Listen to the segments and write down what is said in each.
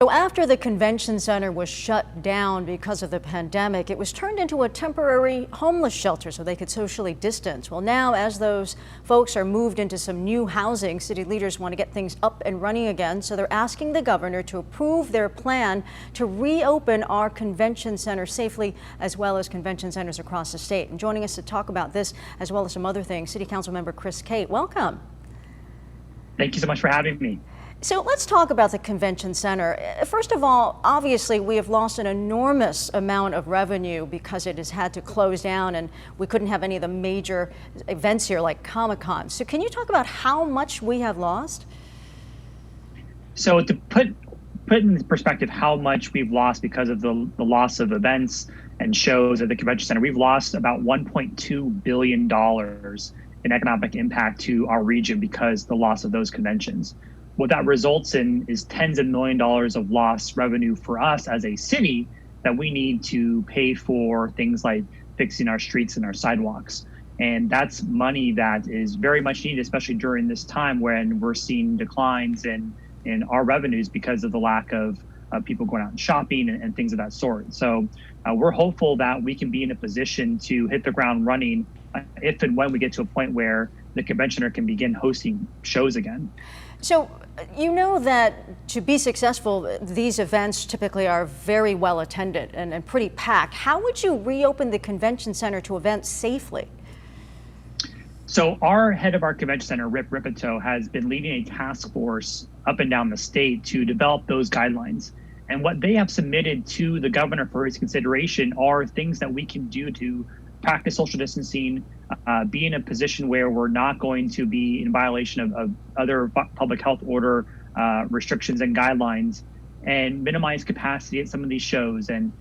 So after the convention center was shut down because of the pandemic, it was turned into a temporary homeless shelter so they could socially distance. Well, now as those folks are moved into some new housing, city leaders want to get things up and running again. So they're asking the governor to approve their plan to reopen our convention center safely, as well as convention centers across the state. And joining us to talk about this, as well as some other things, City Council member Chris Cate. Welcome. Thank you so much for having me. So let's talk about the convention center. First of all, obviously we have lost an enormous amount of revenue because it has had to close down and we couldn't have any of the major events here like Comic-Con. So can you talk about how much we have lost? So to put in perspective how much we've lost because of the loss of events and shows at the convention center, we've lost about $1.2 billion in economic impact to our region because of the loss of those conventions. What that results in is tens of millions of dollars of lost revenue for us as a city that we need to pay for things like fixing our streets and our sidewalks. And that's money that is very much needed, especially during this time when we're seeing declines in our revenues because of the lack of people going out and shopping and things of that sort. So we're hopeful that we can be in a position to hit the ground running if and when we get to a point where the convention center can begin hosting shows again. So you know that to be successful, these events typically are very well attended and pretty packed. How would you reopen the convention center to events safely? So our head of our convention center, Rip Ripito, has been leading a task force up and down the state to develop those guidelines. And what they have submitted to the governor for his consideration are things that we can do to practice social distancing, be in a position where we're not going to be in violation of other public health order restrictions and guidelines, and minimize capacity at some of these shows. And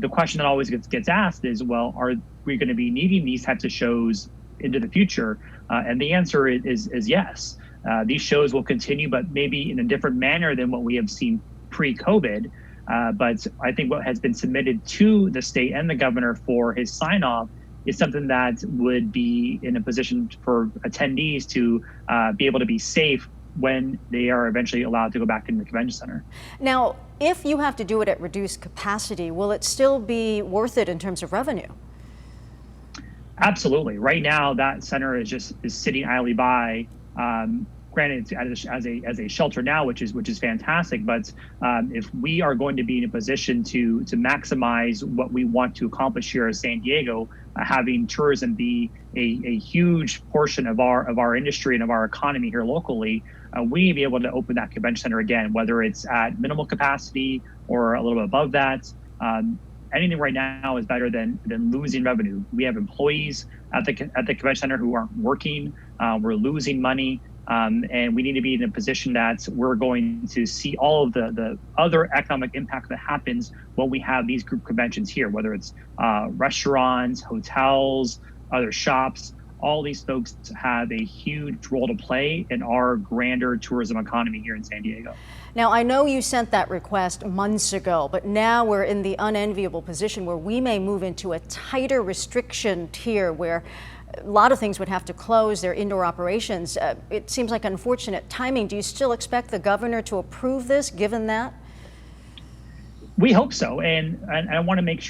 the question that always gets asked is, well, are we going to be needing these types of shows into the future? And the answer is yes. These shows will continue, but maybe in a different manner than what we have seen pre-COVID. But I think what has been submitted to the state and the governor for his sign off is something that would be in a position for attendees to be able to be safe when they are eventually allowed to go back into the convention center. Now, if you have to do it at reduced capacity, will it still be worth it in terms of revenue? Absolutely. Right now, that center is sitting idly by. Granted, as a shelter now, which is fantastic. But if we are going to be in a position to maximize what we want to accomplish here in San Diego, having tourism be a huge portion of our industry and of our economy here locally, we need to be able to open that convention center again, whether it's at minimal capacity or a little bit above that. Anything right now is better than losing revenue. We have employees at the convention center who aren't working. We're losing money. And we need to be in a position that we're going to see all of the other economic impact that happens when we have these group conventions here, whether it's restaurants, hotels, other shops. All these folks have a huge role to play in our grander tourism economy here in San Diego. Now, I know you sent that request months ago, but now we're in the unenviable position where we may move into a tighter restriction tier where a lot of things would have to close their indoor operations. It seems like unfortunate timing. Do you still expect the governor to approve this, given that? We hope so. And I want to make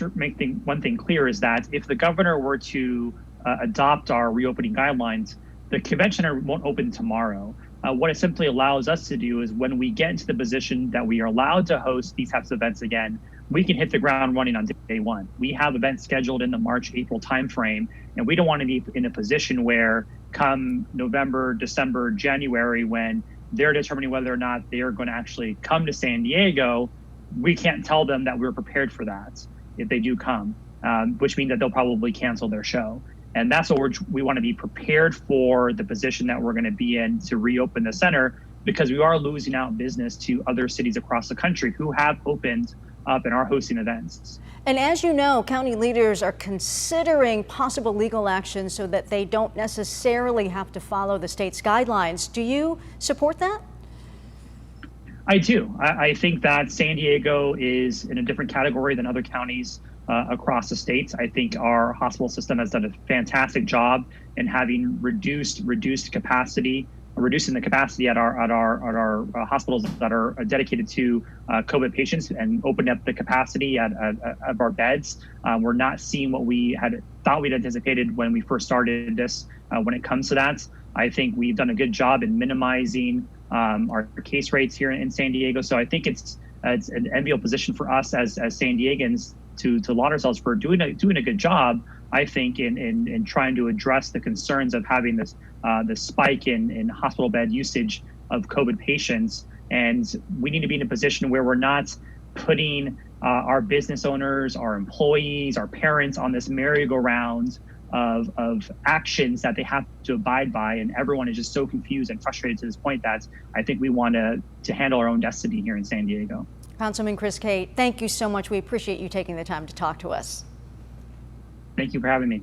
one thing clear is that if the governor were to adopt our reopening guidelines, the convention center won't open tomorrow. What it simply allows us to do is when we get into the position that we are allowed to host these types of events again, we can hit the ground running on day one. We have events scheduled in the March-April timeframe, and we don't want to be in a position where come November, December, January, when they're determining whether or not they are going to actually come to San Diego, we can't tell them that we're prepared for that if they do come, which means that they'll probably cancel their show. And that's what we want to be prepared for, the position that we're going to be in to reopen the center, because we are losing out business to other cities across the country who have opened up and are hosting events. And as you know, county leaders are considering possible legal action so that they don't necessarily have to follow the state's guidelines. Do you support that? I do. I think that San Diego is in a different category than other counties across the states. I think our hospital system has done a fantastic job in having reduced capacity reducing the capacity at our hospitals that are dedicated to COVID patients and opened up the capacity of our beds. We're not seeing what we had thought we'd anticipated when we first started this. When it comes to that, I think we've done a good job in minimizing our case rates here in San Diego. So I think it's an enviable position for us as San Diegans to laud ourselves for doing a good job, I think, in trying to address the concerns of having this spike in hospital bed usage of COVID patients. And we need to be in a position where we're not putting our business owners, our employees, our parents on this merry-go-round of actions that they have to abide by. And everyone is just so confused and frustrated to this point that I think we want to handle our own destiny here in San Diego. Councilman Chris Cate, thank you so much. We appreciate you taking the time to talk to us. Thank you for having me.